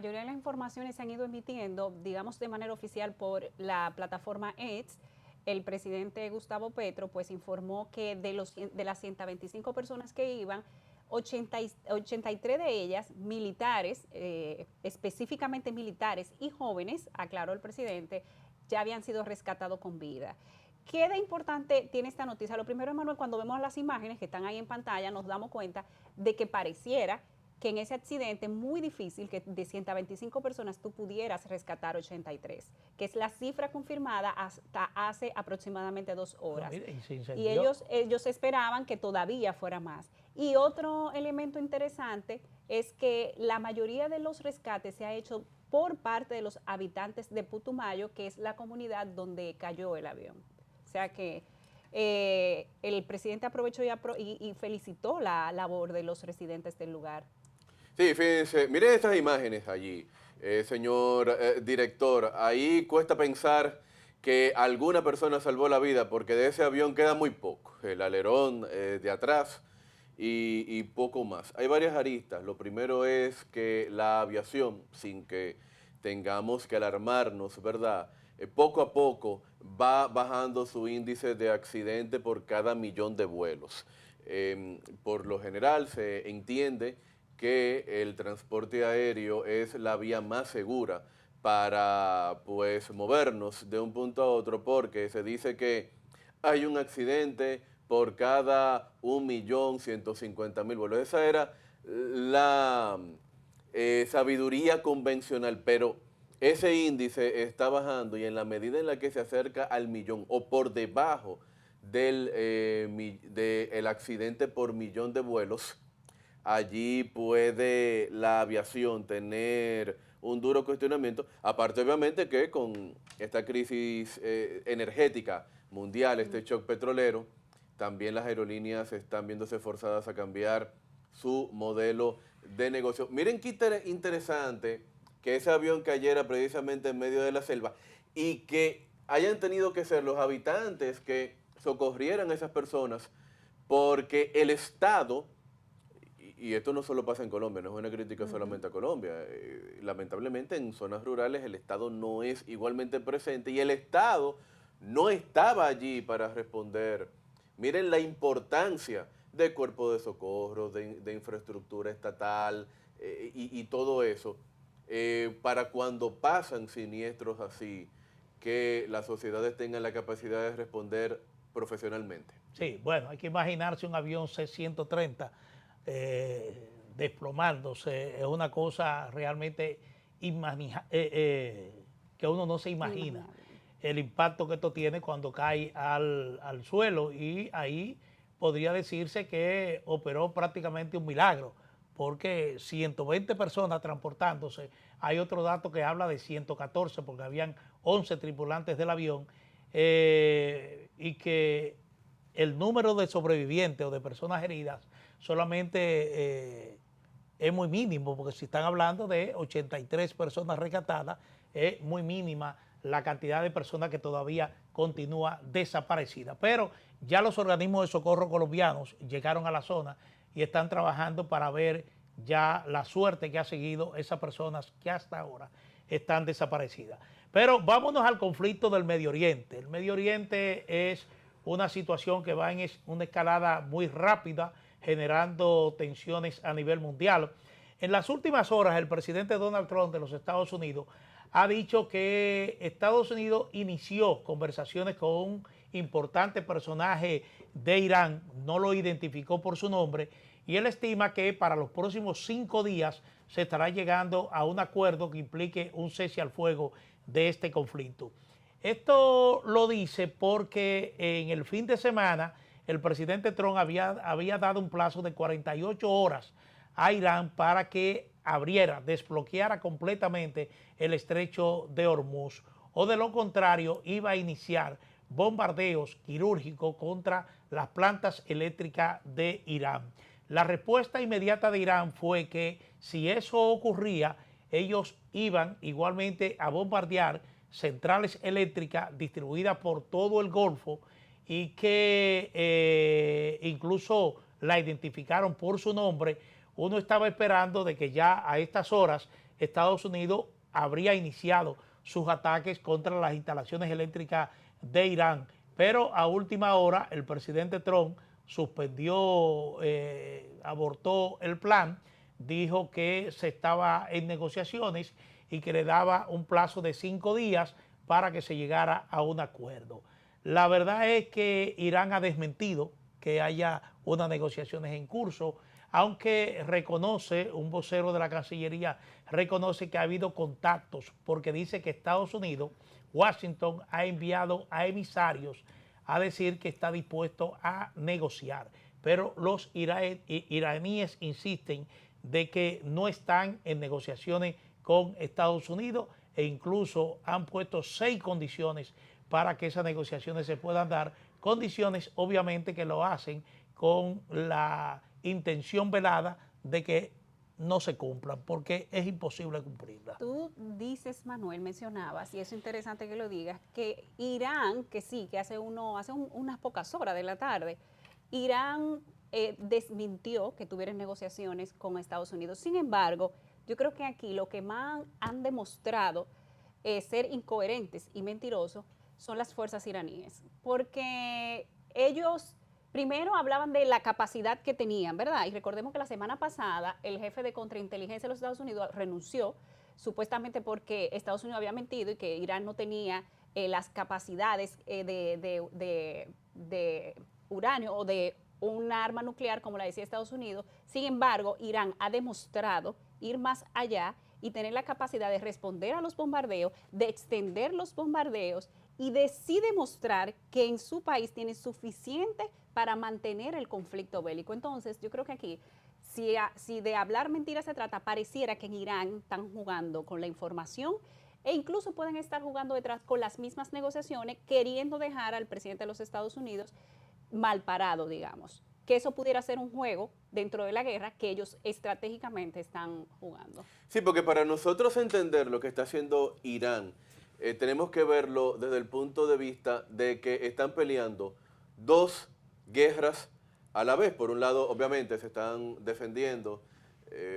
mayoría de las informaciones se han ido emitiendo, digamos, de manera oficial por la plataforma X. El presidente Gustavo Petro pues informó que de las 125 personas que iban, 83 de ellas militares, específicamente militares y jóvenes, aclaró el presidente, ya habían sido rescatados con vida. ¿Qué de importante tiene esta noticia? Lo primero, Emanuel, cuando vemos las imágenes que están ahí en pantalla, nos damos cuenta de que pareciera que en ese accidente es muy difícil que de 125 personas tú pudieras rescatar 83, que es la cifra confirmada hasta hace aproximadamente 2 horas. Mire, y se Y incendió. ellos esperaban que todavía fuera más. Y otro elemento interesante es que la mayoría de los rescates se ha hecho por parte de los habitantes de Putumayo, que es la comunidad donde cayó el avión. O sea que el presidente aprovechó y felicitó la labor de los residentes del lugar. Sí, fíjense, miren estas imágenes allí, señor director. Ahí cuesta pensar que alguna persona salvó la vida porque de ese avión queda muy poco. El alerón de atrás y poco más. Hay varias aristas. Lo primero es que la aviación, sin que tengamos que alarmarnos, ¿verdad? Poco a poco va bajando su índice de accidente por cada millón de vuelos. Por lo general se entiende que el transporte aéreo es la vía más segura para pues movernos de un punto a otro, porque se dice que hay un accidente por cada 1.150.000 vuelos. Esa era la sabiduría convencional, pero ese índice está bajando y en la medida en la que se acerca al millón o por debajo del accidente por millón de vuelos, allí puede la aviación tener un duro cuestionamiento, aparte obviamente que con esta crisis energética mundial, este shock petrolero, también las aerolíneas están viéndose forzadas a cambiar su modelo de negocio. Miren qué interesante que ese avión cayera precisamente en medio de la selva y que hayan tenido que ser los habitantes que socorrieran a esas personas porque el Estado, y esto no solo pasa en Colombia, no es una crítica solamente a Colombia. Lamentablemente en zonas rurales el Estado no es igualmente presente y el Estado no estaba allí para responder. Miren la importancia de cuerpo de socorro, de infraestructura estatal y todo eso, para cuando pasan siniestros así, que las sociedades tengan la capacidad de responder profesionalmente. Sí, bueno, hay que imaginarse un avión C-130 desplomándose. Es una cosa realmente que uno no se imagina Inimaginable. el impacto que esto tiene cuando cae al suelo, y ahí podría decirse que operó prácticamente un milagro, porque 120 personas transportándose. Hay otro dato que habla de 114 porque habían 11 tripulantes del avión, y que el número de sobrevivientes o de personas heridas solamente es muy mínimo, porque si están hablando de 83 personas rescatadas, es muy mínima la cantidad de personas que todavía continúa desaparecida. Pero ya los organismos de socorro colombianos llegaron a la zona y están trabajando para ver ya la suerte que ha seguido esas personas que hasta ahora están desaparecidas. Pero vámonos al conflicto del Medio Oriente. El Medio Oriente es una situación que va en una escalada muy rápida, generando tensiones a nivel mundial. En las últimas horas, el presidente Donald Trump de los Estados Unidos ha dicho que Estados Unidos inició conversaciones con un importante personaje de Irán, no lo identificó por su nombre, y él estima que para los próximos 5 días se estará llegando a un acuerdo que implique un cese al fuego de este conflicto. Esto lo dice porque en el fin de semana el presidente Trump había dado un plazo de 48 horas a Irán para que desbloqueara completamente el estrecho de Hormuz, o de lo contrario iba a iniciar bombardeos quirúrgicos contra las plantas eléctricas de Irán. La respuesta inmediata de Irán fue que si eso ocurría, ellos iban igualmente a bombardear centrales eléctricas distribuidas por todo el Golfo, y que incluso la identificaron por su nombre. Uno estaba esperando de que ya a estas horas Estados Unidos habría iniciado sus ataques contra las instalaciones eléctricas de Irán. Pero a última hora el presidente Trump suspendió, abortó el plan, dijo que se estaba en negociaciones y que le daba un plazo de 5 días para que se llegara a un acuerdo. La verdad es que Irán ha desmentido que haya unas negociaciones en curso, aunque reconoce, un vocero de la Cancillería reconoce que ha habido contactos, porque dice que Estados Unidos, Washington, ha enviado a emisarios a decir que está dispuesto a negociar. Pero los iraníes insisten de que no están en negociaciones con Estados Unidos e incluso han puesto 6 condiciones para que esas negociaciones se puedan dar, condiciones obviamente que lo hacen con la intención velada de que no se cumplan, porque es imposible cumplirlas. Tú dices, Manuel, mencionabas, y es interesante que lo digas, que Irán, que sí, que hace unas pocas horas de la tarde, Irán desmintió que tuvieran negociaciones con Estados Unidos. Sin embargo, yo creo que aquí lo que más han demostrado ser incoherentes y mentirosos son las fuerzas iraníes, porque ellos primero hablaban de la capacidad que tenían, ¿verdad? Y recordemos que la semana pasada el jefe de contrainteligencia de los Estados Unidos renunció, supuestamente porque Estados Unidos había mentido y que Irán no tenía las capacidades de uranio o de un arma nuclear, como la decía Estados Unidos. Sin embargo, Irán ha demostrado ir más allá y tener la capacidad de responder a los bombardeos, de extender los bombardeos y de sí demostrar que en su país tiene suficiente para mantener el conflicto bélico. Entonces, yo creo que aquí, si de hablar mentiras se trata, pareciera que en Irán están jugando con la información e incluso pueden estar jugando detrás con las mismas negociaciones, queriendo dejar al presidente de los Estados Unidos mal parado, digamos. Que eso pudiera ser un juego dentro de la guerra que ellos estratégicamente están jugando. Sí, porque para nosotros entender lo que está haciendo Irán, tenemos que verlo desde el punto de vista de que están peleando 2 guerras a la vez. Por un lado, obviamente, se están defendiendo,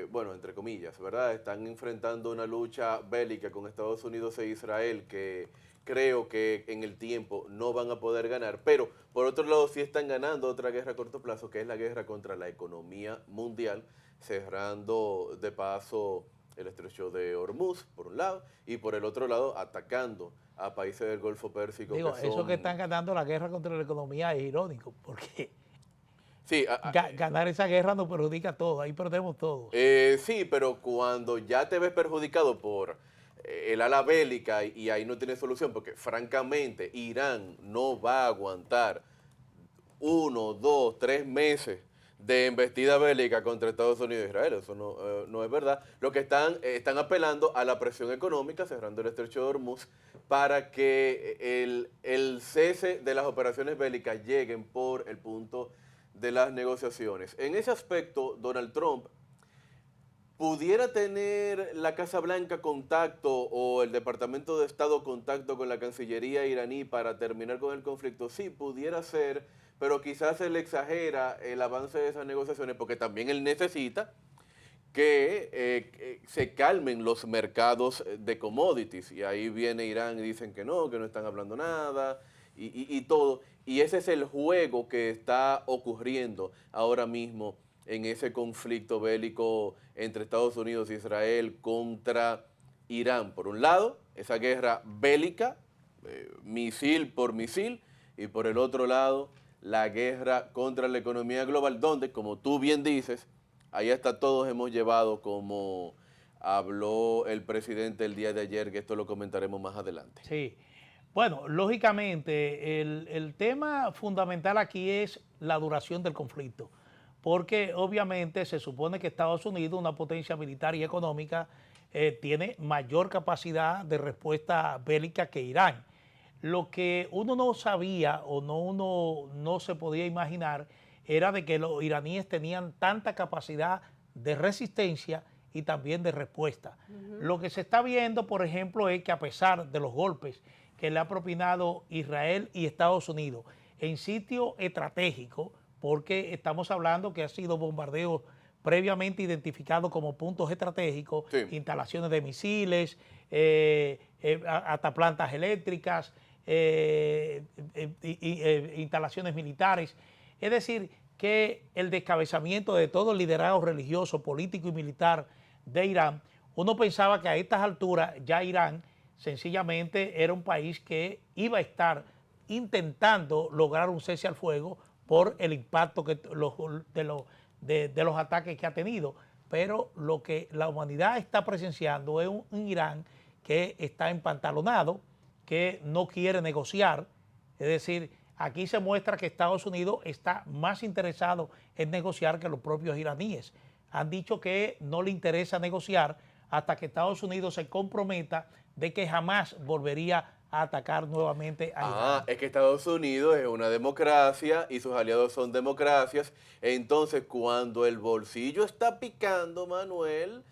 bueno, entre comillas, ¿verdad? Están enfrentando una lucha bélica con Estados Unidos e Israel que creo que en el tiempo no van a poder ganar, pero por otro lado sí están ganando otra guerra a corto plazo, que es la guerra contra la economía mundial, cerrando de paso el estrecho de Hormuz, por un lado, y por el otro lado atacando a países del Golfo Pérsico. Digo, que son... eso que están ganando la guerra contra la economía es irónico, porque sí, ganar esa guerra nos perjudica a todos, ahí perdemos todos. Sí, pero cuando ya te ves perjudicado por el ala bélica y ahí no tiene solución, porque francamente Irán no va a aguantar 1, 2, 3 meses de embestida bélica contra Estados Unidos e Israel. Eso no es verdad. Lo que están apelando a la presión económica, cerrando el estrecho de Hormuz, para que el cese de las operaciones bélicas lleguen por el punto de las negociaciones. En ese aspecto, Donald Trump ¿pudiera tener la Casa Blanca contacto o el Departamento de Estado contacto con la Cancillería iraní para terminar con el conflicto? Sí, pudiera ser, pero quizás él exagera el avance de esas negociaciones porque también él necesita que se calmen los mercados de commodities. Y ahí viene Irán y dicen que no están hablando nada y todo. Y ese es el juego que está ocurriendo ahora mismo en ese conflicto bélico entre Estados Unidos e Israel contra Irán. Por un lado, esa guerra bélica, misil por misil, y por el otro lado, la guerra contra la economía global, donde, como tú bien dices, ahí hasta todos hemos llevado, como habló el presidente el día de ayer, que esto lo comentaremos más adelante. Sí. Bueno, lógicamente, el tema fundamental aquí es la duración del conflicto, porque obviamente se supone que Estados Unidos, una potencia militar y económica, tiene mayor capacidad de respuesta bélica que Irán. Lo que uno no sabía o uno no se podía imaginar era de que los iraníes tenían tanta capacidad de resistencia y también de respuesta. Lo que se está viendo, por ejemplo, es que a pesar de los golpes que le ha propinado Israel y Estados Unidos en sitios estratégicos, porque estamos hablando que ha sido bombardeos previamente identificados como puntos estratégicos, Sí. instalaciones de misiles, hasta plantas eléctricas, instalaciones militares. Es decir, que el descabezamiento de todo el liderazgo religioso, político y militar de Irán, uno pensaba que a estas alturas ya Irán sencillamente era un país que iba a estar intentando lograr un cese al fuego por el impacto de los ataques que ha tenido. Pero lo que la humanidad está presenciando es un Irán que está empantalonado, que no quiere negociar. Es decir, aquí se muestra que Estados Unidos está más interesado en negociar que los propios iraníes. Han dicho que no le interesa negociar hasta que Estados Unidos se comprometa de que jamás volvería a atacar nuevamente a Irán. Es que Estados Unidos es una democracia y sus aliados son democracias. Entonces, cuando el bolsillo está picando, Manuel,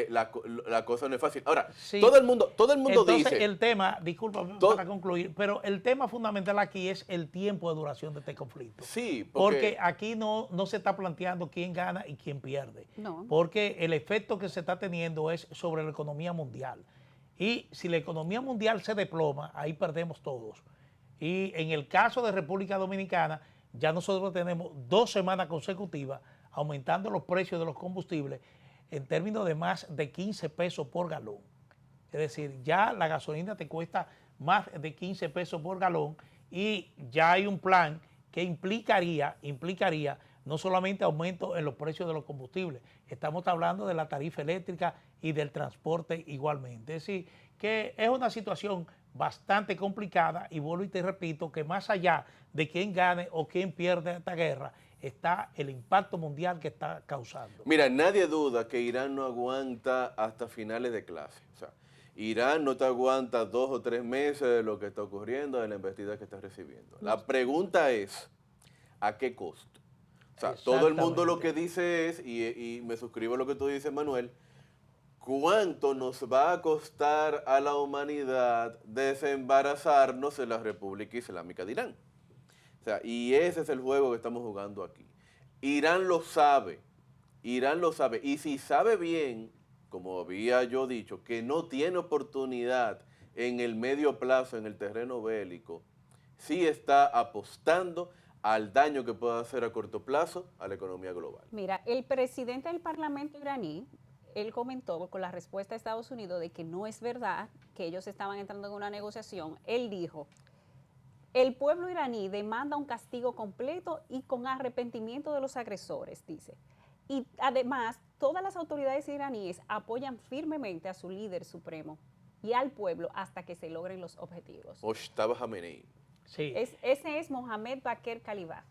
la cosa no es fácil. Ahora, Sí. todo el mundo Entonces, dice... el tema, disculpa para concluir, pero el tema fundamental aquí es el tiempo de duración de este conflicto. Sí, porque aquí no se está planteando quién gana y quién pierde. No. Porque el efecto que se está teniendo es sobre la economía mundial. Y si la economía mundial se desploma, ahí perdemos todos. Y en el caso de República Dominicana, ya nosotros tenemos 2 semanas consecutivas aumentando los precios de los combustibles en términos de más de 15 pesos por galón. Es decir, ya la gasolina te cuesta más de 15 pesos por galón y ya hay un plan que implicaría no solamente aumento en los precios de los combustibles, estamos hablando de la tarifa eléctrica y del transporte igualmente. Es decir, que es una situación bastante complicada y vuelvo y te repito que más allá de quién gane o quién pierde esta guerra, está el impacto mundial que está causando. Mira, nadie duda que Irán no aguanta hasta finales de clase. O sea, Irán no te aguanta 2 o 3 meses de lo que está ocurriendo, de la embestida que está recibiendo. La pregunta es, ¿a qué costo? O sea, todo el mundo lo que dice es, y me suscribo a lo que tú dices, Manuel, ¿cuánto nos va a costar a la humanidad desembarazarnos de la República Islámica de Irán? O sea, y ese es el juego que estamos jugando aquí. Irán lo sabe, y si sabe bien, como había yo dicho, que no tiene oportunidad en el medio plazo, en el terreno bélico, sí está apostando al daño que pueda hacer a corto plazo a la economía global. Mira, el presidente del Parlamento iraní, él comentó con la respuesta de Estados Unidos de que no es verdad que ellos estaban entrando en una negociación. Él dijo, el pueblo iraní demanda un castigo completo y con arrepentimiento de los agresores, dice. Y además, todas las autoridades iraníes apoyan firmemente a su líder supremo y al pueblo hasta que se logren los objetivos. Mojtaba Khamenei. Sí. Ese es Mohammad Baqir Khalilzad,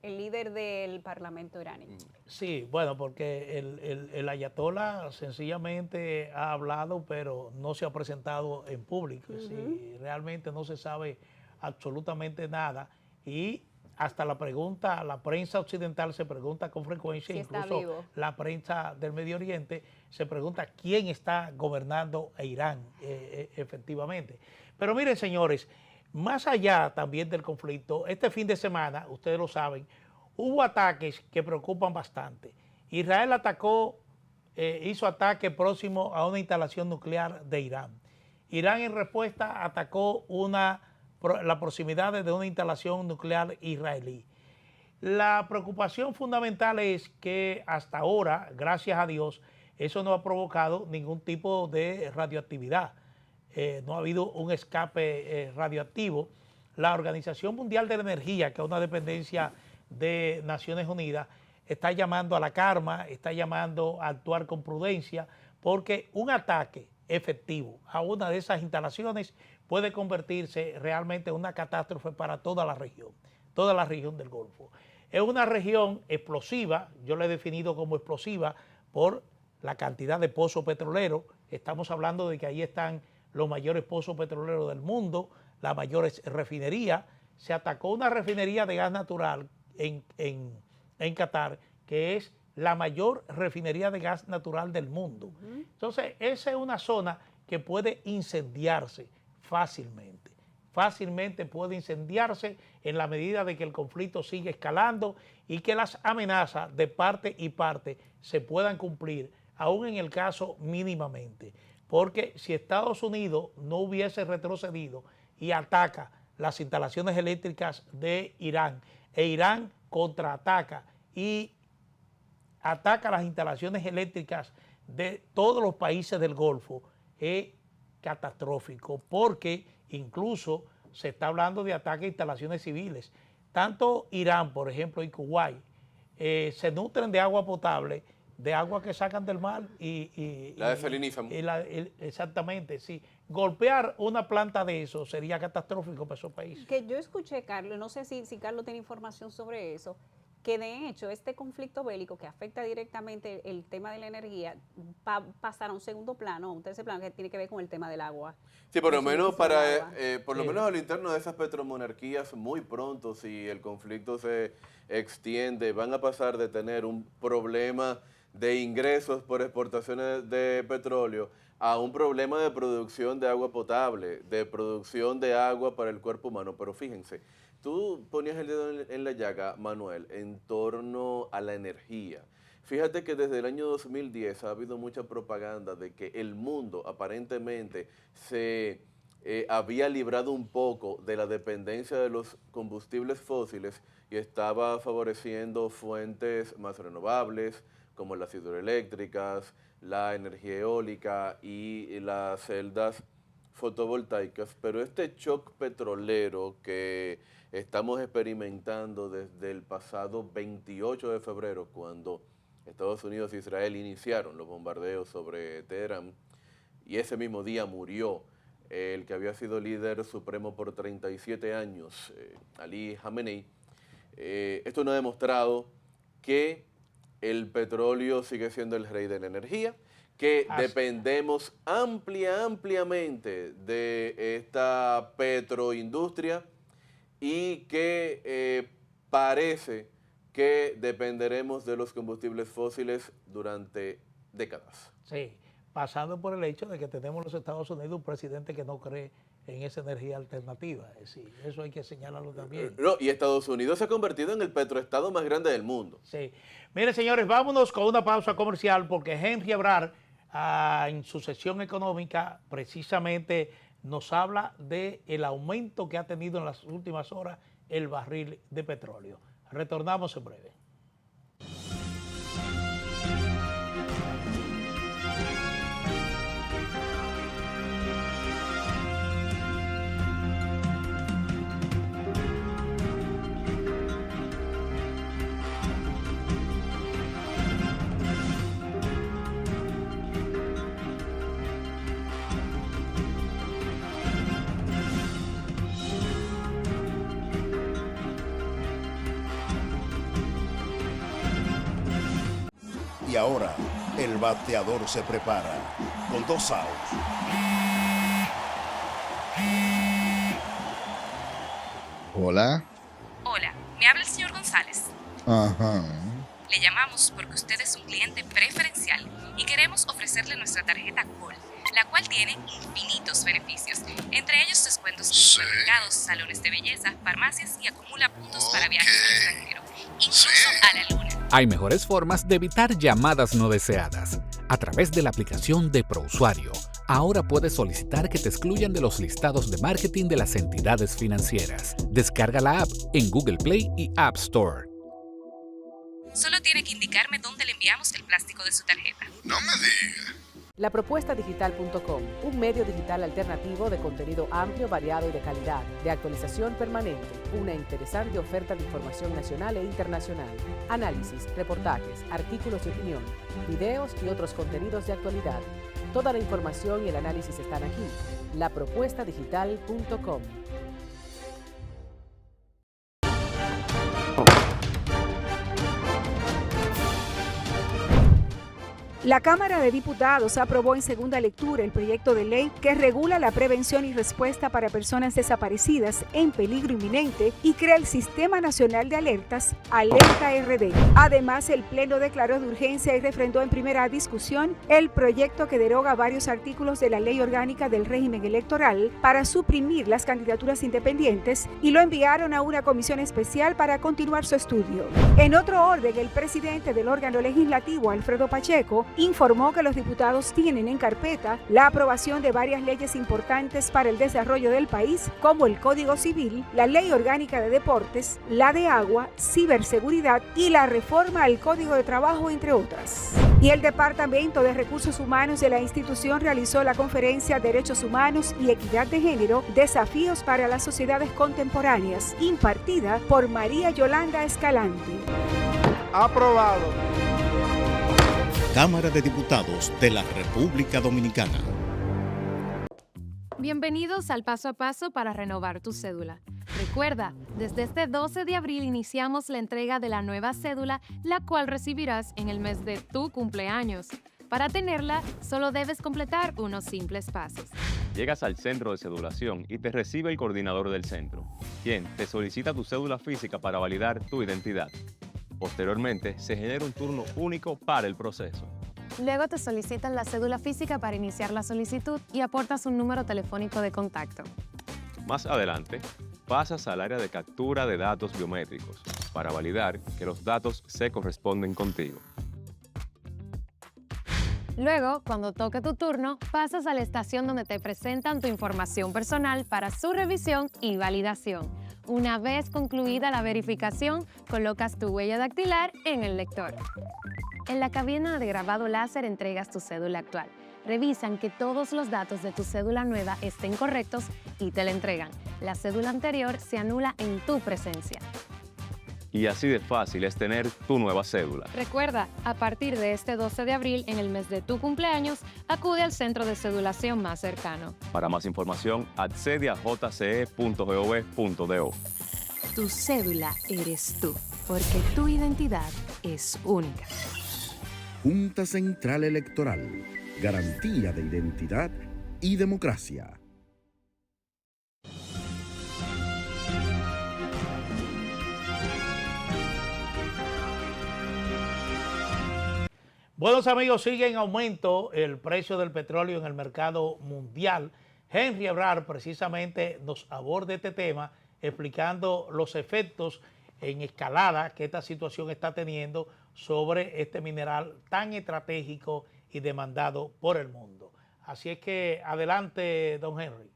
el líder del Parlamento iraní. Sí, bueno, porque el ayatolá sencillamente ha hablado, pero no se ha presentado en público. Sí, realmente no se sabe absolutamente nada y hasta la prensa occidental se pregunta con frecuencia, si incluso la prensa del Medio Oriente se pregunta quién está gobernando a Irán efectivamente. Pero miren, señores, más allá también del conflicto, este fin de semana, ustedes lo saben, hubo ataques que preocupan bastante. Israel hizo ataque próximo a una instalación nuclear de Irán. Irán en respuesta atacó la proximidad de una instalación nuclear israelí. La preocupación fundamental es que hasta ahora, gracias a Dios, eso no ha provocado ningún tipo de radioactividad. No ha habido un escape radioactivo. La Organización Mundial de la Energía, que es una dependencia de Naciones Unidas, está llamando a la calma, está llamando a actuar con prudencia, porque un ataque efectivo a una de esas instalaciones puede convertirse realmente en una catástrofe para toda la región del Golfo. Es una región explosiva, yo la he definido como explosiva por la cantidad de pozos petroleros. Estamos hablando de que ahí están los mayores pozos petroleros del mundo, las mayores refinerías. Se atacó una refinería de gas natural en Qatar, que es la mayor refinería de gas natural del mundo. Entonces, esa es una zona que puede incendiarse fácilmente. fácilmente puede incendiarse en la medida de que el conflicto sigue escalando y que las amenazas de parte y parte se puedan cumplir, aún en el caso mínimamente. Porque si Estados Unidos no hubiese retrocedido y ataca las instalaciones eléctricas de Irán, e Irán contraataca y ataca las instalaciones eléctricas de todos los países del Golfo, es catastrófico, porque incluso se está hablando de ataque a instalaciones civiles. Tanto Irán, por ejemplo, y Kuwait se nutren de agua potable, de agua que sacan del mar y la desalinizan. Exactamente, sí. Golpear una planta de eso sería catastrófico para esos países. Que yo escuché, Carlos, no sé si Carlos tiene información sobre eso, que de hecho este conflicto bélico que afecta directamente el tema de la energía va a pasar a un segundo plano, a un tercer plano, que tiene que ver con el tema del agua. Sí, por lo menos por lo menos al interno de esas petromonarquías, muy pronto, si el conflicto se extiende, van a pasar de tener un problema de ingresos por exportaciones de petróleo a un problema de producción de agua potable, de producción de agua para el cuerpo humano. Pero fíjense, tú ponías el dedo en la llaga, Manuel, en torno a la energía. Fíjate que desde el año 2010 ha habido mucha propaganda de que el mundo aparentemente se había librado un poco de la dependencia de los combustibles fósiles y estaba favoreciendo fuentes más renovables, como las hidroeléctricas, la energía eólica y las celdas fotovoltaicas, pero este shock petrolero que estamos experimentando desde el pasado 28 de febrero, cuando Estados Unidos e Israel iniciaron los bombardeos sobre Teherán, y ese mismo día murió el que había sido líder supremo por 37 años, Ali Khamenei. Esto nos ha demostrado que el petróleo sigue siendo el rey de la energía, que dependemos ampliamente de esta petroindustria y que parece que dependeremos de los combustibles fósiles durante décadas. Sí, pasando por el hecho de que tenemos en los Estados Unidos un presidente que no cree en esa energía alternativa. Sí, eso hay que señalarlo también. No, y Estados Unidos se ha convertido en el petroestado más grande del mundo. Sí. Miren, señores, vámonos con una pausa comercial porque Henry Ebrard, en su sesión económica, precisamente nos habla del aumento que ha tenido en las últimas horas el barril de petróleo. Retornamos en breve. Y ahora, el bateador se prepara con 2 outs. Hola. Hola, me habla el señor González. Ajá. Le llamamos porque usted es un cliente preferencial y queremos ofrecerle nuestra tarjeta Gol, la cual tiene infinitos beneficios, entre ellos descuentos en supermercados, salones de belleza, farmacias y acumula puntos para viajes al extranjero, incluso a la luna. Hay mejores formas de evitar llamadas no deseadas. A través de la aplicación de ProUsuario, ahora puedes solicitar que te excluyan de los listados de marketing de las entidades financieras. Descarga la app en Google Play y App Store. Solo tiene que indicarme dónde le enviamos el plástico de su tarjeta. No me diga. Lapropuestadigital.com, un medio digital alternativo de contenido amplio, variado y de calidad, de actualización permanente, una interesante oferta de información nacional e internacional, análisis, reportajes, artículos de opinión, videos y otros contenidos de actualidad. Toda la información y el análisis están aquí. Lapropuestadigital.com. La Cámara de Diputados aprobó en segunda lectura el proyecto de ley que regula la prevención y respuesta para personas desaparecidas en peligro inminente y crea el Sistema Nacional de Alertas, Alerta RD. Además, el Pleno declaró de urgencia y refrendó en primera discusión el proyecto que deroga varios artículos de la Ley Orgánica del Régimen Electoral para suprimir las candidaturas independientes y lo enviaron a una comisión especial para continuar su estudio. En otro orden, el presidente del órgano legislativo, Alfredo Pacheco, informó que los diputados tienen en carpeta la aprobación de varias leyes importantes para el desarrollo del país, como el Código Civil, la Ley Orgánica de Deportes, la de Agua, Ciberseguridad y la reforma al Código de Trabajo, entre otras. Y el Departamento de Recursos Humanos de la institución realizó la conferencia Derechos Humanos y Equidad de Género, Desafíos para las Sociedades Contemporáneas, impartida por María Yolanda Escalante. Aprobado. Cámara de Diputados de la República Dominicana. Bienvenidos al paso a paso para renovar tu cédula. Recuerda, desde este 12 de abril iniciamos la entrega de la nueva cédula, la cual recibirás en el mes de tu cumpleaños. Para tenerla, solo debes completar unos simples pasos. Llegas al centro de cedulación y te recibe el coordinador del centro, quien te solicita tu cédula física para validar tu identidad. Posteriormente, se genera un turno único para el proceso. Luego te solicitan la cédula física para iniciar la solicitud y aportas un número telefónico de contacto. Más adelante, pasas al área de captura de datos biométricos para validar que los datos se corresponden contigo. Luego, cuando toque tu turno, pasas a la estación donde te presentan tu información personal para su revisión y validación. Una vez concluida la verificación, colocas tu huella dactilar en el lector. En la cabina de grabado láser entregas tu cédula actual. Revisan que todos los datos de tu cédula nueva estén correctos y te la entregan. La cédula anterior se anula en tu presencia. Y así de fácil es tener tu nueva cédula. Recuerda, a partir de este 12 de abril, en el mes de tu cumpleaños, acude al centro de cedulación más cercano. Para más información, accede a jce.gov.do. Tu cédula eres tú, porque tu identidad es única. Junta Central Electoral. Garantía de identidad y democracia. Buenos amigos, sigue en aumento el precio del petróleo en el mercado mundial. Henry Ebrard precisamente nos aborda este tema explicando los efectos en escalada que esta situación está teniendo sobre este mineral tan estratégico y demandado por el mundo. Así es que adelante, don Henry.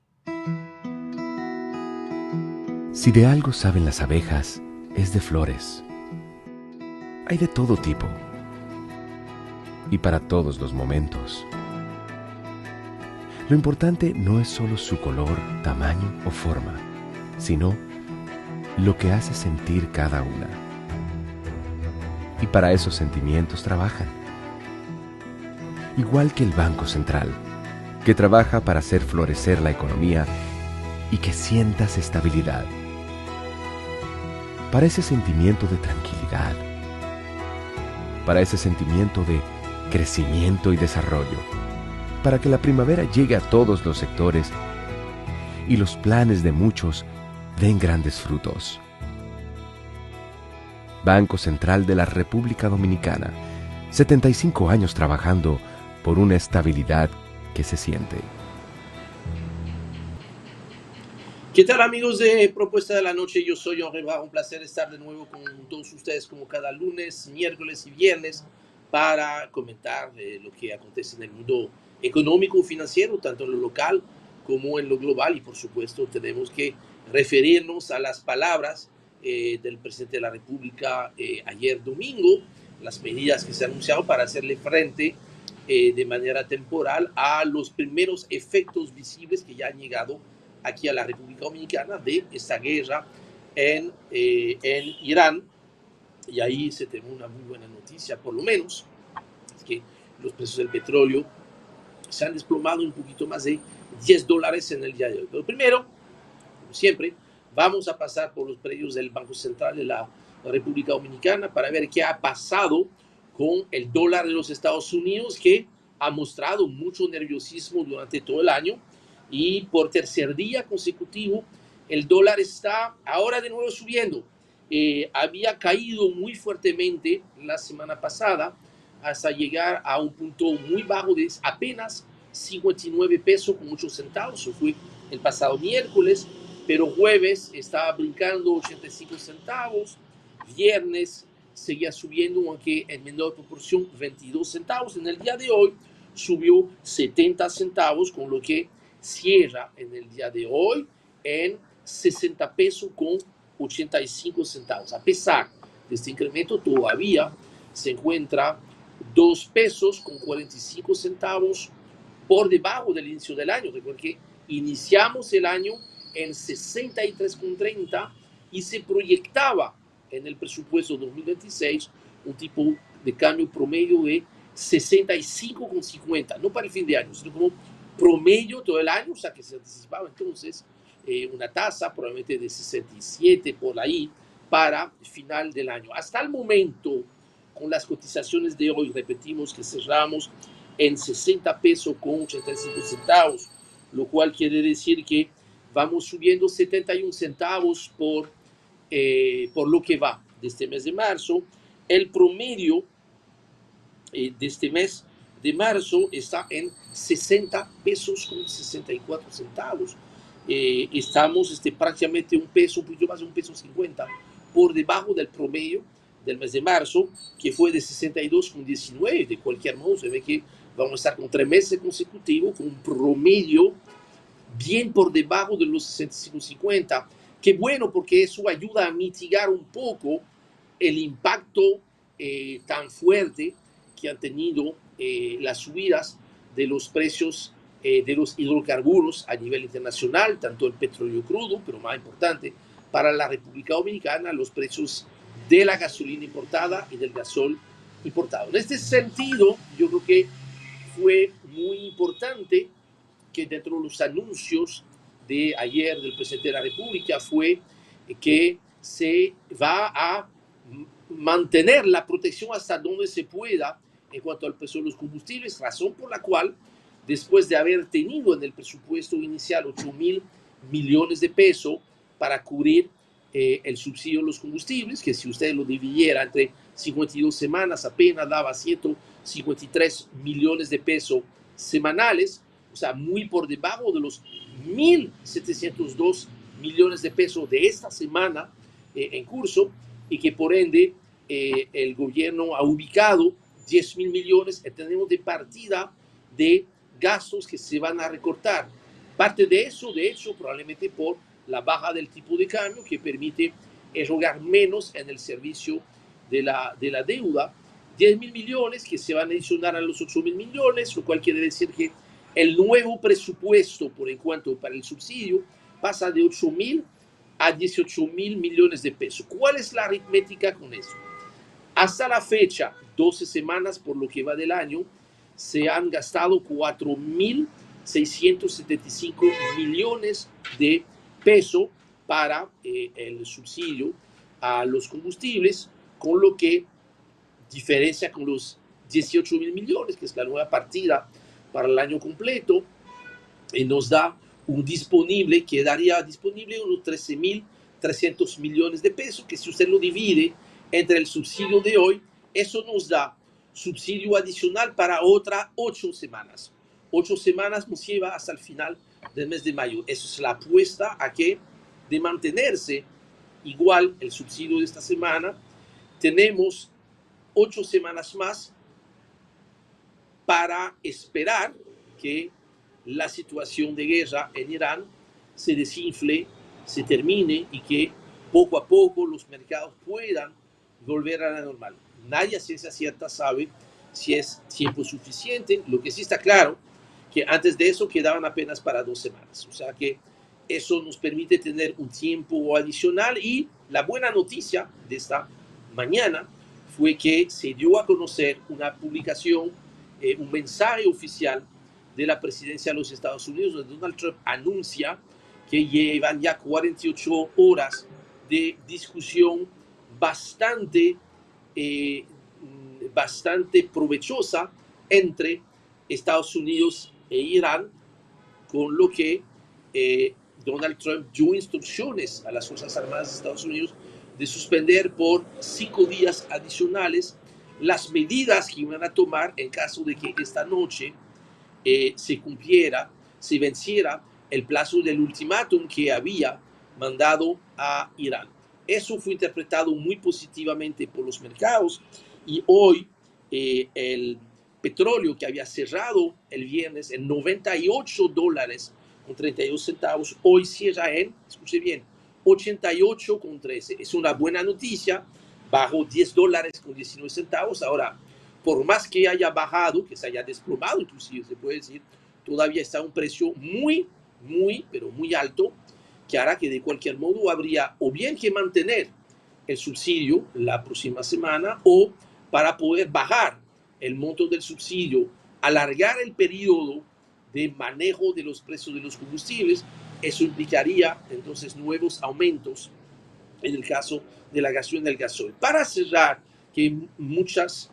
Si de algo saben las abejas, es de flores. Hay de todo tipo y para todos los momentos. Lo importante no es solo su color, tamaño o forma, sino lo que hace sentir cada una. Y para esos sentimientos trabajan. Igual que el Banco Central, que trabaja para hacer florecer la economía y que sientas estabilidad. Para ese sentimiento de tranquilidad. Para ese sentimiento de crecimiento y desarrollo, para que la primavera llegue a todos los sectores y los planes de muchos den grandes frutos. Banco Central de la República Dominicana, 75 años trabajando por una estabilidad que se siente. ¿Qué tal, amigos de Propuesta de la Noche? Yo soy Henry Ebrard, un placer estar de nuevo con todos ustedes como cada lunes, miércoles y viernes para comentar lo que acontece en el mundo económico, financiero, tanto en lo local como en lo global. Y por supuesto tenemos que referirnos a las palabras del presidente de la República ayer domingo, las medidas que se han anunciado para hacerle frente de manera temporal a los primeros efectos visibles que ya han llegado aquí a la República Dominicana de esta guerra en Irán. Y ahí se tiene una muy buena noticia, por lo menos, es que los precios del petróleo se han desplomado un poquito más de $10 en el día de hoy. Pero primero, como siempre, vamos a pasar por los precios del Banco Central de la República Dominicana para ver qué ha pasado con el dólar de los Estados Unidos, que ha mostrado mucho nerviosismo durante todo el año, y por tercer día consecutivo el dólar está ahora de nuevo subiendo. Había caído muy fuertemente la semana pasada hasta llegar a un punto muy bajo de apenas 59 pesos con 8 centavos. Eso fue el pasado miércoles, pero jueves estaba brincando 85 centavos, viernes seguía subiendo, aunque en menor proporción, 22 centavos. En el día de hoy subió 70 centavos, con lo que cierra en el día de hoy en 60 pesos con 85 centavos. A pesar de este incremento, todavía se encuentra 2 pesos con 45 centavos por debajo del inicio del año. Recuerden que iniciamos el año en 63,30 y se proyectaba en el presupuesto 2026 un tipo de cambio promedio de 65,50, no para el fin de año, sino como promedio todo el año, o sea que se anticipaba entonces una tasa probablemente de 67 por ahí para el final del año. Hasta el momento, con las cotizaciones de hoy, repetimos que cerramos en 60 pesos con 85 centavos, lo cual quiere decir que vamos subiendo 71 centavos por lo que va de este mes de marzo. El promedio de este mes de marzo está en 60 pesos con 64 centavos. Estamos prácticamente un peso, un poquito más de 1 peso 50 por debajo del promedio del mes de marzo, que fue de 62,19. De cualquier modo, se ve que vamos a estar con 3 meses consecutivos con un promedio bien por debajo de los 65,50. Qué bueno, porque eso ayuda a mitigar un poco el impacto tan fuerte que han tenido las subidas de los precios de los hidrocarburos a nivel internacional, tanto el petróleo crudo, pero más importante para la República Dominicana, los precios de la gasolina importada y del gasol importado. En este sentido, yo creo que fue muy importante que dentro de los anuncios de ayer del presidente de la República fue que se va a mantener la protección hasta donde se pueda en cuanto al precio de los combustibles, razón por la cual, después de haber tenido en el presupuesto inicial 8.000 millones de pesos para cubrir el subsidio de los combustibles, que si usted lo dividiera entre 52 semanas apenas daba 153 millones de pesos semanales, o sea, muy por debajo de los 1.702 millones de pesos de esta semana en curso, y que por ende el gobierno ha ubicado 10.000 millones en términos de partida de gastos que se van a recortar. Parte de eso, de hecho, probablemente por la baja del tipo de cambio, que permite erogar menos en el servicio de la deuda. 10.000 millones que se van a adicionar a los 8.000 millones, lo cual quiere decir que el nuevo presupuesto por en cuanto para el subsidio pasa de 8.000 a 18.000 millones de pesos. ¿Cuál es la aritmética con eso? Hasta la fecha, 12 semanas por lo que va del año, se han gastado 4.675 millones de pesos para el subsidio a los combustibles, con lo que diferencia con los 18.000 millones, que es la nueva partida para el año completo, nos da un disponible, quedaría disponible unos 13.300 millones de pesos, que si usted lo divide entre el subsidio de hoy, eso nos da subsidio adicional para otras 8 semanas. 8 semanas nos lleva hasta el final del mes de mayo. Eso es la apuesta a que, de mantenerse igual el subsidio de esta semana, tenemos 8 semanas más para esperar que la situación de guerra en Irán se desinfle, se termine y que poco a poco los mercados puedan volver a la normal. Nadie a ciencia cierta sabe si es tiempo suficiente. Lo que sí está claro, que antes de eso quedaban apenas para 2 semanas. O sea que eso nos permite tener un tiempo adicional. Y la buena noticia de esta mañana fue que se dio a conocer una publicación, un mensaje oficial de la presidencia de los Estados Unidos, donde Donald Trump anuncia que llevan ya 48 horas de discusión bastante bastante provechosa entre Estados Unidos e Irán, con lo que Donald Trump dio instrucciones a las Fuerzas Armadas de Estados Unidos de suspender por 5 días adicionales las medidas que iban a tomar en caso de que esta noche se venciera el plazo del ultimátum que había mandado a Irán. Eso fue interpretado muy positivamente por los mercados y hoy el petróleo, que había cerrado el viernes en $98.32, hoy cierra en, escuche bien, 88,13. Es una buena noticia, bajó $10.19. Ahora, por más que haya bajado, que se haya desplomado, inclusive se puede decir, todavía está a un precio muy, pero muy alto, que hará que de cualquier modo habría o bien que mantener el subsidio la próxima semana, o para poder bajar el monto del subsidio, alargar el periodo de manejo de los precios de los combustibles. Eso implicaría entonces nuevos aumentos en el caso de la gasolina y del gasoil. Para cerrar, que muchos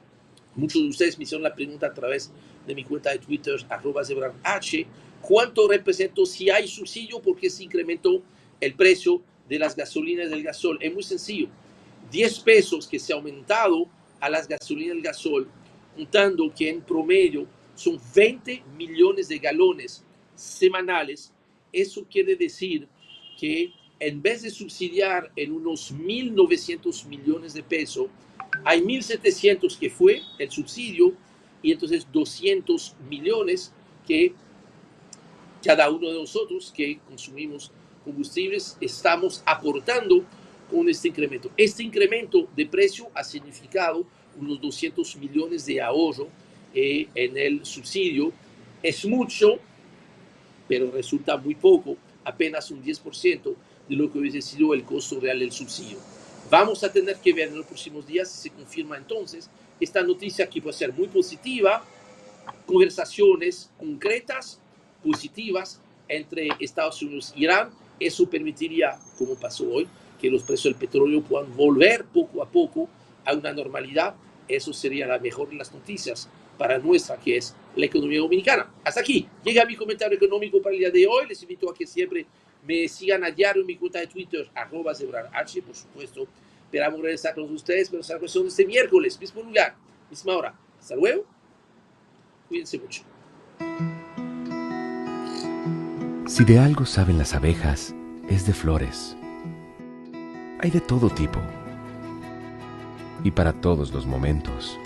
de ustedes me hicieron la pregunta a través de mi cuenta de Twitter, @ZebrarH, ¿cuánto representó si hay subsidio? ¿Por qué se incrementó el precio de las gasolinas y del gasol? Es muy sencillo. 10 pesos que se ha aumentado a las gasolinas y el gasol, juntando que en promedio son 20 millones de galones semanales. Eso quiere decir que en vez de subsidiar en unos 1.900 millones de pesos, hay 1.700 que fue el subsidio, y entonces 200 millones que cada uno de nosotros que consumimos combustibles estamos aportando con este incremento. Este incremento de precio ha significado unos 200 millones de ahorro en el subsidio. Es mucho, pero resulta muy poco, apenas un 10% de lo que hubiese sido el costo real del subsidio. Vamos a tener que ver en los próximos días si se confirma entonces esta noticia, que puede ser muy positiva, conversaciones concretas, positivas entre Estados Unidos e Irán. Eso permitiría, como pasó hoy, que los precios del petróleo puedan volver poco a poco a una normalidad. Eso sería la mejor de las noticias para nuestra, que es la economía dominicana. Hasta aquí llega mi comentario económico para el día de hoy. Les invito a que siempre me sigan a diario en mi cuenta de Twitter, @ZebrarH, por supuesto. Esperamos regresar con ustedes, pero será cuestión de este miércoles, mismo lugar, misma hora. Hasta luego. Cuídense mucho. Si de algo saben las abejas, es de flores. Hay de todo tipo y para todos los momentos.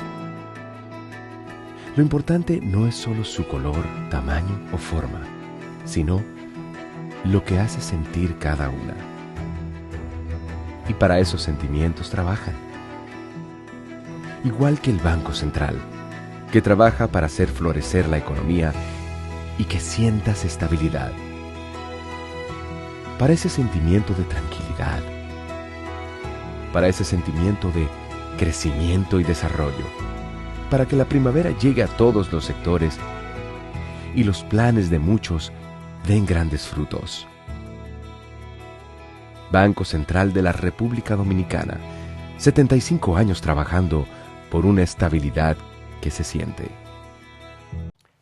Lo importante no es solo su color, tamaño o forma, sino lo que hace sentir cada una. Y para esos sentimientos trabajan. Igual que el Banco Central, que trabaja para hacer florecer la economía y que sientas estabilidad. Para ese sentimiento de tranquilidad. Para ese sentimiento de crecimiento y desarrollo. Para que la primavera llegue a todos los sectores y los planes de muchos den grandes frutos. Banco Central de la República Dominicana. 75 años trabajando por una estabilidad que se siente.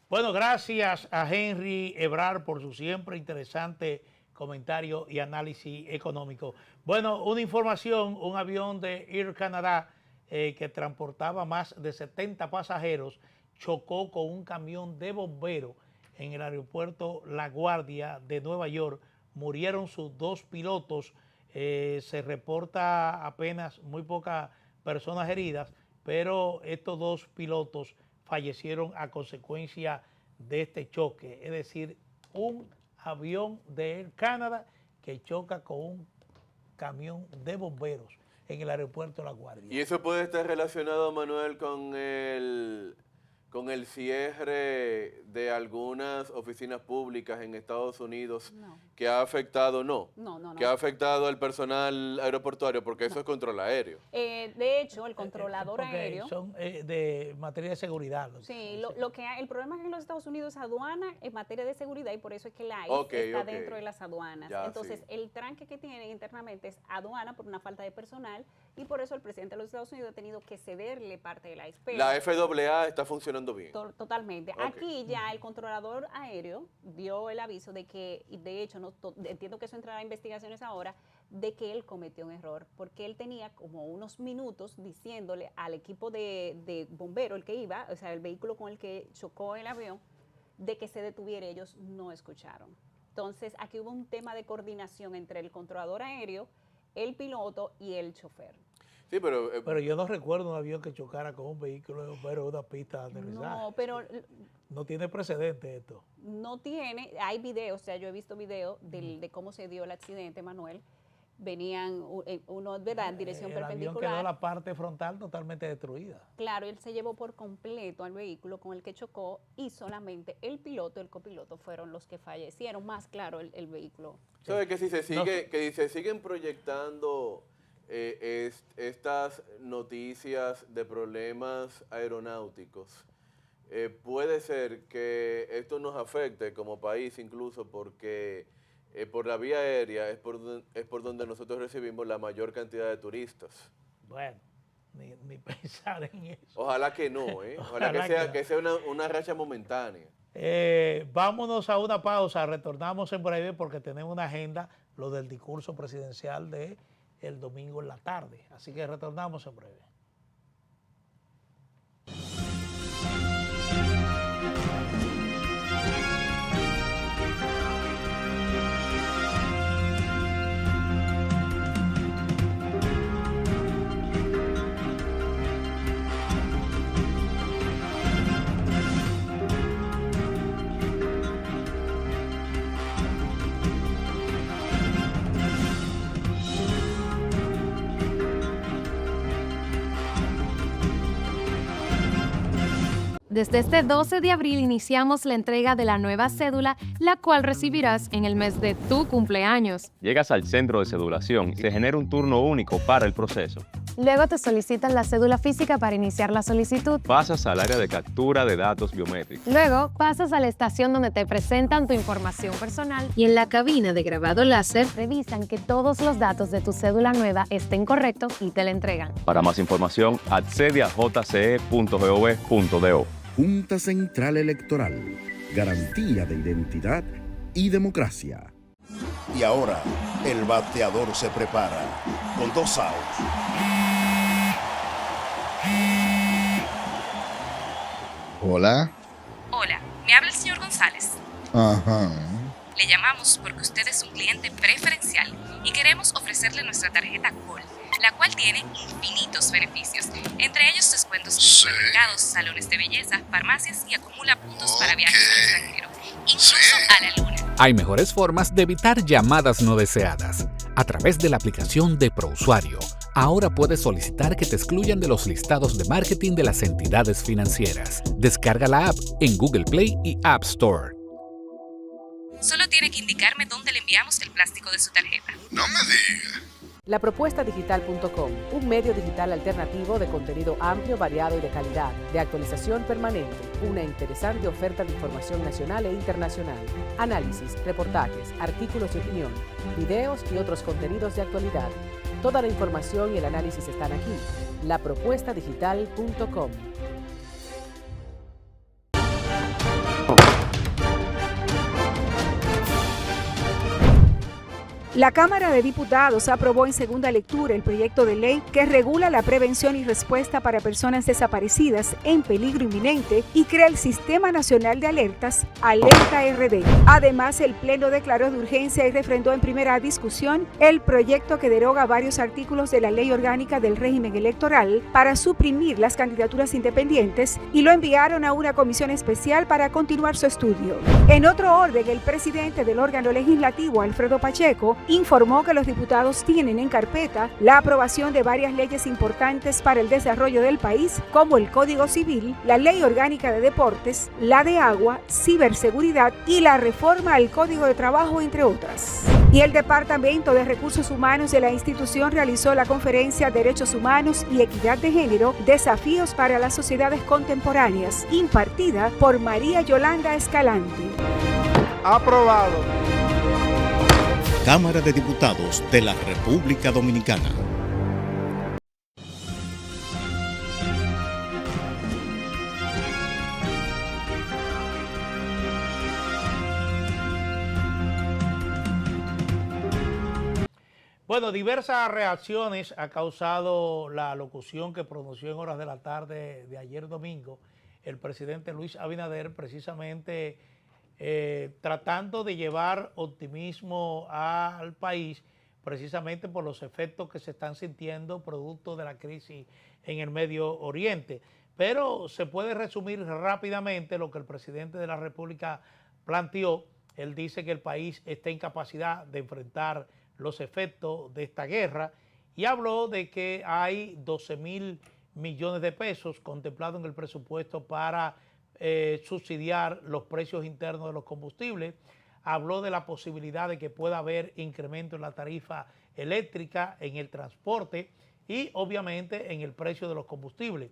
Bueno, gracias a Henry Ebrard por su siempre interesante comentario y análisis económico. Bueno, una información: un avión de Air Canada que transportaba más de 70 pasajeros chocó con un camión de bomberos en el aeropuerto La Guardia de Nueva York. Murieron sus 2 pilotos. Se reporta apenas muy pocas personas heridas, pero estos 2 pilotos fallecieron a consecuencia de este choque. Es decir, un avión de Air Canada que choca con un camión de bomberos en el aeropuerto La Guardia. ¿Y eso puede estar relacionado, Manuel, con con el cierre de algunas oficinas públicas en Estados Unidos que ha afectado, que ha afectado al personal aeroportuario, porque eso es control aéreo. De hecho, el controlador aéreo... Son de materia de seguridad. Sí, el problema es que en los Estados Unidos es aduana en materia de seguridad y por eso es que la ICE está dentro de las aduanas. Ya, entonces, el tranque que tienen internamente es aduana por una falta de personal y por eso el presidente de los Estados Unidos ha tenido que cederle parte de la ICE. Pero la FAA está funcionando bien. Totalmente. Aquí ya el controlador aéreo dio el aviso de que, y de hecho entiendo que eso entrará a investigaciones ahora, de que él cometió un error, porque él tenía como unos minutos diciéndole al equipo de bombero, el que iba, o sea, el vehículo con el que chocó el avión, de que se detuviera. Ellos no escucharon. Entonces, aquí hubo un tema de coordinación entre el controlador aéreo, el piloto y el chofer. Sí, pero yo no recuerdo un avión que chocara con un vehículo de bomberos en una pista de aterrizaje. No, pero... No tiene precedente esto. No tiene, hay videos, o sea, yo he visto videos de cómo se dio el accidente, Manuel. Venían uno, ¿verdad?, en dirección perpendicular. El avión quedó la parte frontal totalmente destruida. Claro, él se llevó por completo al vehículo con el que chocó y solamente el piloto y el copiloto fueron los que fallecieron. Más claro, el vehículo. ¿Sabe que si se siguen proyectando estas noticias de problemas aeronáuticos, puede ser que esto nos afecte como país incluso porque por la vía aérea es por donde nosotros recibimos la mayor cantidad de turistas? Bueno, ni pensar en eso. Ojalá que no, ojalá que sea una racha momentánea. Vámonos a una pausa, retornamos en breve porque tenemos una agenda, lo del discurso presidencial de el domingo en la tarde, así que retornamos en breve. Desde este 12 de abril iniciamos la entrega de la nueva cédula, la cual recibirás en el mes de tu cumpleaños. Llegas al centro de cedulación y se genera un turno único para el proceso. Luego te solicitan la cédula física para iniciar la solicitud. Pasas al área de captura de datos biométricos. Luego pasas a la estación donde te presentan tu información personal y en la cabina de grabado láser revisan que todos los datos de tu cédula nueva estén correctos y te la entregan. Para más información, accede a jce.gov.do. Junta Central Electoral, garantía de identidad y democracia. Y ahora, el bateador se prepara con 2 outs. Hola. Hola, me habla el señor González. Ajá. Le llamamos porque usted es un cliente preferencial y queremos ofrecerle nuestra tarjeta Gol, la cual tiene infinitos beneficios, entre ellos descuentos en supermercados, salones de belleza, farmacias y acumula puntos para viajes al extranjero, incluso a la luna. Hay mejores formas de evitar llamadas no deseadas. A través de la aplicación de ProUsuario, ahora puedes solicitar que te excluyan de los listados de marketing de las entidades financieras. Descarga la app en Google Play y App Store. Solo tiene que indicarme dónde le enviamos el plástico de su tarjeta. No me diga. Lapropuestadigital.com, un medio digital alternativo de contenido amplio, variado y de calidad, de actualización permanente, una interesante oferta de información nacional e internacional, análisis, reportajes, artículos de opinión, videos y otros contenidos de actualidad. Toda la información y el análisis están aquí. Lapropuestadigital.com. La Cámara de Diputados aprobó en segunda lectura el proyecto de ley que regula la prevención y respuesta para personas desaparecidas en peligro inminente y crea el Sistema Nacional de Alertas, Alerta RD. Además, el Pleno declaró de urgencia y refrendó en primera discusión el proyecto que deroga varios artículos de la Ley Orgánica del Régimen Electoral para suprimir las candidaturas independientes y lo enviaron a una comisión especial para continuar su estudio. En otro orden, el presidente del órgano legislativo, Alfredo Pacheco, informó que los diputados tienen en carpeta la aprobación de varias leyes importantes para el desarrollo del país, como el Código Civil, la Ley Orgánica de Deportes, la de Agua, Ciberseguridad y la reforma al Código de Trabajo, entre otras. Y el Departamento de Recursos Humanos de la institución realizó la conferencia Derechos Humanos y Equidad de Género, Desafíos para las Sociedades Contemporáneas, impartida por María Yolanda Escalante. Aprobado. Cámara de Diputados de la República Dominicana. Bueno, diversas reacciones ha causado la locución que pronunció en horas de la tarde de ayer domingo el presidente Luis Abinader, precisamente tratando de llevar optimismo al país, precisamente por los efectos que se están sintiendo producto de la crisis en el Medio Oriente. Pero se puede resumir rápidamente lo que el presidente de la República planteó. Él dice que el país está en capacidad de enfrentar los efectos de esta guerra y habló de que hay 12.000 millones de pesos contemplados en el presupuesto para subsidiar los precios internos de los combustibles. Habló de la posibilidad de que pueda haber incremento en la tarifa eléctrica, en el transporte y obviamente en el precio de los combustibles.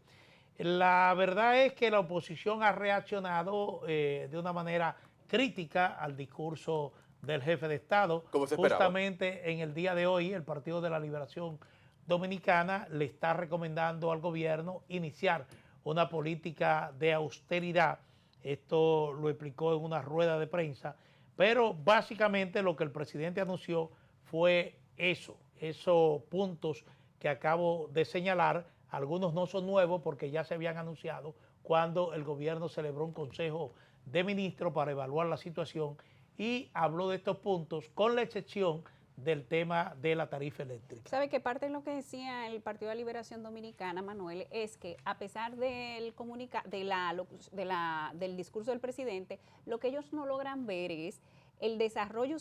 La verdad es que la oposición ha reaccionado de una manera crítica al discurso del jefe de Estado. Justamente en el día de hoy el Partido de la Liberación Dominicana le está recomendando al gobierno iniciar una política de austeridad. Esto lo explicó en una rueda de prensa, pero básicamente lo que el presidente anunció fue esos puntos que acabo de señalar. Algunos no son nuevos porque ya se habían anunciado cuando el gobierno celebró un consejo de ministros para evaluar la situación y habló de estos puntos con la excepción del tema de la tarifa eléctrica. ¿Sabe que parte de lo que decía el Partido de Liberación Dominicana, Manuel, es que a pesar del discurso del presidente, lo que ellos no logran ver es el desarrollo,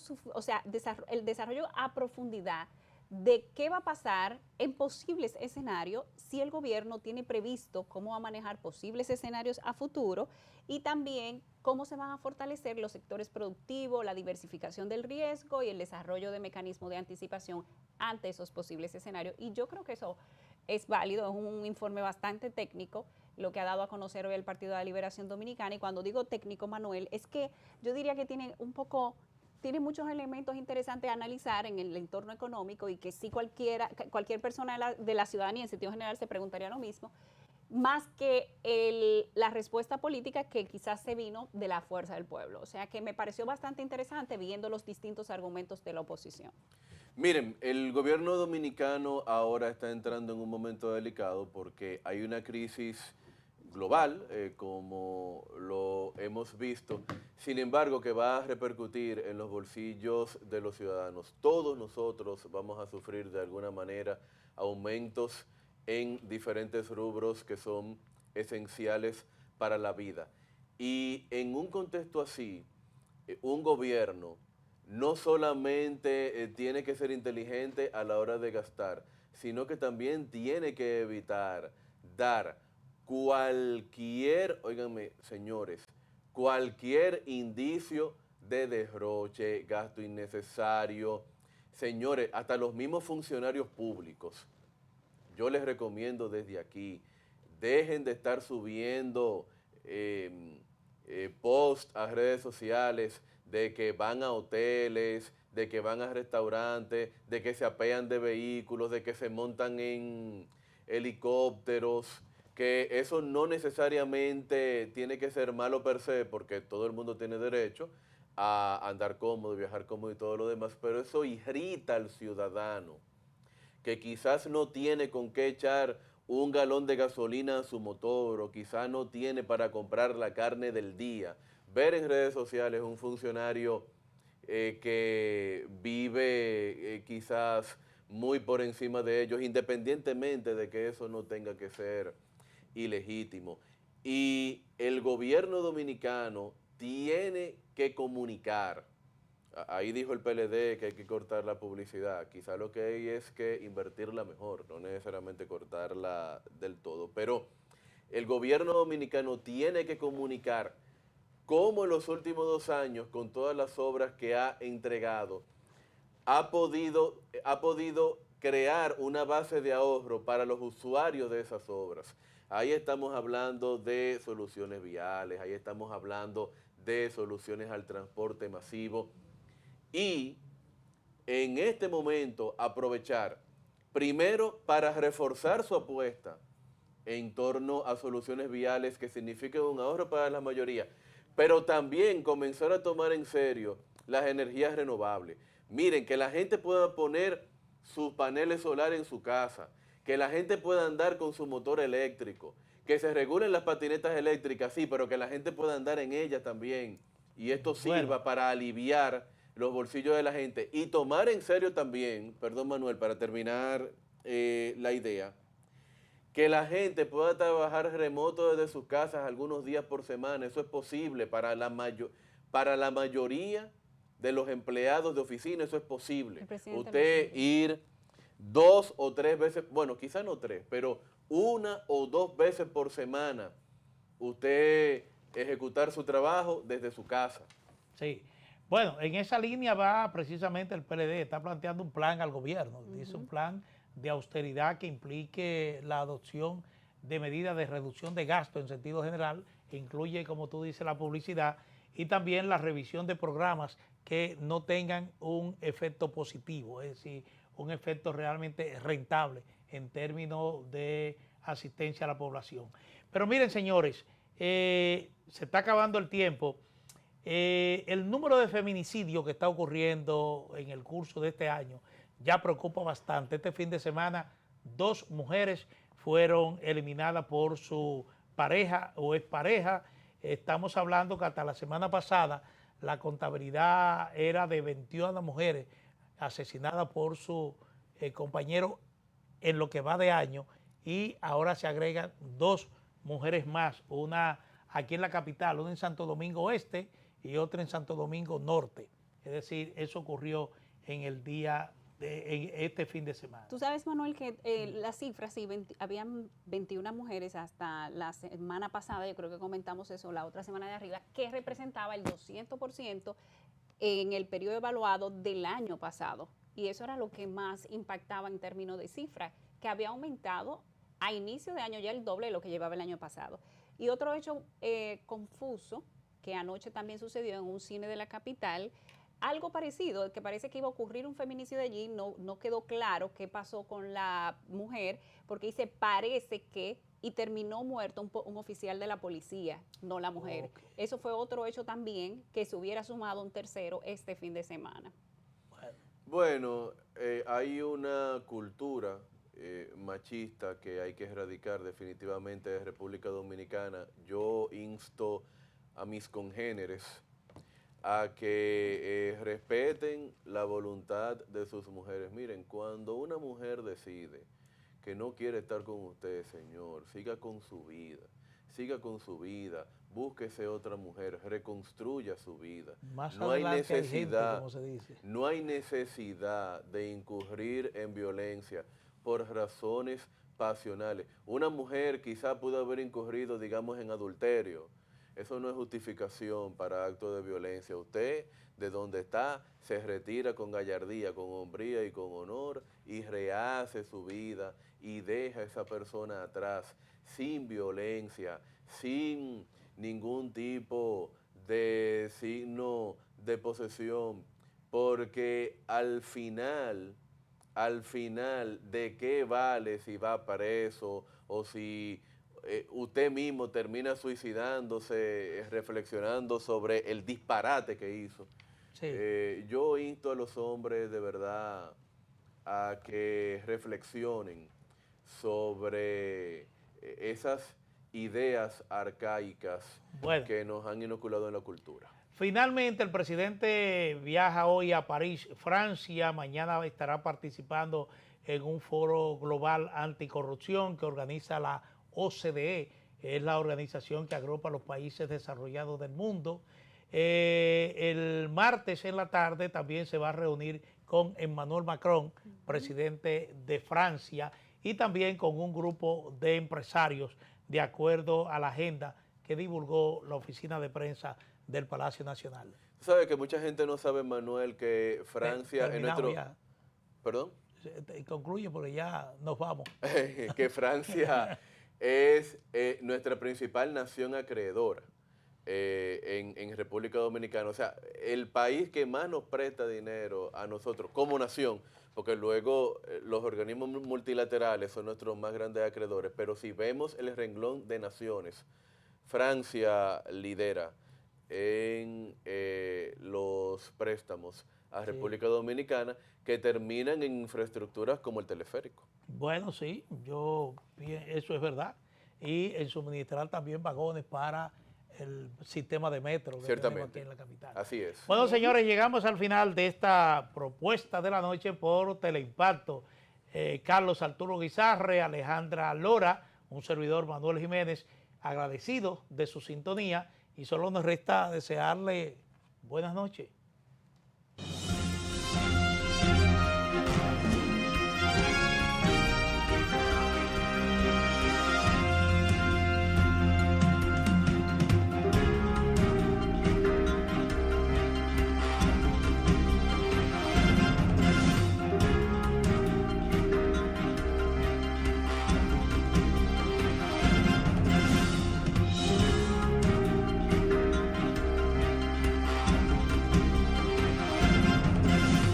el desarrollo a profundidad de qué va a pasar en posibles escenarios si el gobierno tiene previsto cómo va a manejar posibles escenarios a futuro y también cómo se van a fortalecer los sectores productivos, la diversificación del riesgo y el desarrollo de mecanismos de anticipación ante esos posibles escenarios. Y yo creo que eso es válido, es un informe bastante técnico lo que ha dado a conocer hoy el Partido de la Liberación Dominicana. Y cuando digo técnico, Manuel, es que yo diría que tiene muchos elementos interesantes a analizar en el entorno económico y que sí cualquier persona de la ciudadanía en sentido general se preguntaría lo mismo, más que la respuesta política que quizás se vino de la fuerza del pueblo. O sea que me pareció bastante interesante viendo los distintos argumentos de la oposición. Miren, el gobierno dominicano ahora está entrando en un momento delicado porque hay una crisis global, como lo hemos visto, sin embargo que va a repercutir en los bolsillos de los ciudadanos. Todos nosotros vamos a sufrir de alguna manera aumentos en diferentes rubros que son esenciales para la vida. Y en un contexto así, un gobierno no solamente tiene que ser inteligente a la hora de gastar, sino que también tiene que evitar dar cualquier, óiganme señores, cualquier indicio de derroche, gasto innecesario. Señores, hasta los mismos funcionarios públicos, yo les recomiendo desde aquí, dejen de estar subiendo posts a redes sociales de que van a hoteles, de que van a restaurantes, de que se apean de vehículos, de que se montan en helicópteros, que eso no necesariamente tiene que ser malo per se, porque todo el mundo tiene derecho a andar cómodo, viajar cómodo y todo lo demás, pero eso irrita al ciudadano, que quizás no tiene con qué echar un galón de gasolina a su motor, o quizás no tiene para comprar la carne del día. Ver en redes sociales un funcionario que vive quizás muy por encima de ellos, independientemente de que eso no tenga que ser ilegítimo. Y el gobierno dominicano tiene que comunicar ahí dijo el PLD que hay que cortar la publicidad. Quizá lo que hay es que invertirla mejor, no necesariamente cortarla del todo. Pero el gobierno dominicano tiene que comunicar cómo en los últimos 2 años, con todas las obras que ha entregado, ha podido crear una base de ahorro para los usuarios de esas obras. Ahí estamos hablando de soluciones viales, ahí estamos hablando de soluciones al transporte masivo y en este momento aprovechar primero para reforzar su apuesta en torno a soluciones viales que signifiquen un ahorro para la mayoría, pero también comenzar a tomar en serio las energías renovables. Miren, que la gente pueda poner sus paneles solares en su casa, que la gente pueda andar con su motor eléctrico, que se regulen las patinetas eléctricas, sí, pero que la gente pueda andar en ellas también. Y esto sirva para aliviar los bolsillos de la gente y tomar en serio también, perdón Manuel, para terminar la idea, que la gente pueda trabajar remoto desde sus casas algunos días por semana. Eso es posible para la mayoría de los empleados de oficina, eso es posible. Usted ir 2 o 3 veces, bueno, quizá no 3, pero 1 o 2 veces por semana, usted ejecutar su trabajo desde su casa. Sí. Bueno, en esa línea va precisamente el PLD, está planteando un plan al gobierno, dice un plan de austeridad que implique la adopción de medidas de reducción de gasto en sentido general, que incluye, como tú dices, la publicidad y también la revisión de programas que no tengan un efecto positivo, es decir, un efecto realmente rentable en términos de asistencia a la población. Pero miren, señores, se está acabando el tiempo. El número de feminicidios que está ocurriendo en el curso de este año ya preocupa bastante. Este fin de semana 2 mujeres fueron eliminadas por su pareja o expareja. Estamos hablando que hasta la semana pasada la contabilidad era de 21 mujeres asesinadas por su compañero en lo que va de año, y ahora se agregan 2 mujeres más, una aquí en la capital, una en Santo Domingo Este y otra en Santo Domingo Norte. Es decir, eso ocurrió en el día en este fin de semana. Tú sabes, Manuel, que las cifras, sí, habían 21 mujeres hasta la semana pasada, yo creo que comentamos eso la otra semana de arriba, que representaba el 200% en el periodo evaluado del año pasado. Y eso era lo que más impactaba en términos de cifras, que había aumentado a inicio de año ya el doble de lo que llevaba el año pasado. Y otro hecho confuso, que anoche también sucedió en un cine de la capital, algo parecido, que parece que iba a ocurrir un feminicidio allí, no quedó claro qué pasó con la mujer, porque dice parece que, y terminó muerto un oficial de la policía, no la mujer. Okay. Eso fue otro hecho también que se hubiera sumado un tercero este fin de semana. Bueno, hay una cultura machista que hay que erradicar definitivamente de República Dominicana. Yo insto a mis congéneres a que respeten la voluntad de sus mujeres. Miren, cuando una mujer decide que no quiere estar con usted, señor, siga con su vida, búsquese otra mujer, reconstruya su vida. No hay necesidad, como se dice. No hay necesidad de incurrir en violencia por razones pasionales. Una mujer quizá pudo haber incurrido, digamos, en adulterio. Eso no es justificación para actos de violencia. Usted, de donde está, se retira con gallardía, con hombría y con honor y rehace su vida y deja a esa persona atrás sin violencia, sin ningún tipo de signo de posesión, porque al final, ¿de qué vale si va preso o si usted mismo termina suicidándose, reflexionando sobre el disparate que hizo? Sí. Yo insto a los hombres de verdad a que reflexionen sobre esas ideas arcaicas que nos han inoculado en la cultura. Finalmente, el presidente viaja hoy a París, Francia. Mañana estará participando en un foro global anticorrupción que organiza la OCDE, es la organización que agrupa a los países desarrollados del mundo. El martes en la tarde también se va a reunir con Emmanuel Macron, presidente de Francia, y también con un grupo de empresarios, de acuerdo a la agenda que divulgó la oficina de prensa del Palacio Nacional. ¿Sabe que mucha gente no sabe, Manuel, que Francia es nuestro... Ya. ¿Perdón? Concluye porque ya nos vamos. Que Francia es nuestra principal nación acreedora en República Dominicana. O sea, el país que más nos presta dinero a nosotros como nación, porque luego los organismos multilaterales son nuestros más grandes acreedores, pero si vemos el renglón de naciones, Francia lidera en los préstamos a República Dominicana que terminan en infraestructuras como el teleférico. Bueno, sí, eso es verdad. Y en suministrar también vagones para el sistema de metro que tenemos aquí en la capital. Así es. Bueno, señores, llegamos al final de esta propuesta de la noche por Teleimpacto. Carlos Arturo Guizarre, Alejandra Lora, un servidor Manuel Jiménez, agradecido de su sintonía, y solo nos resta desearle buenas noches.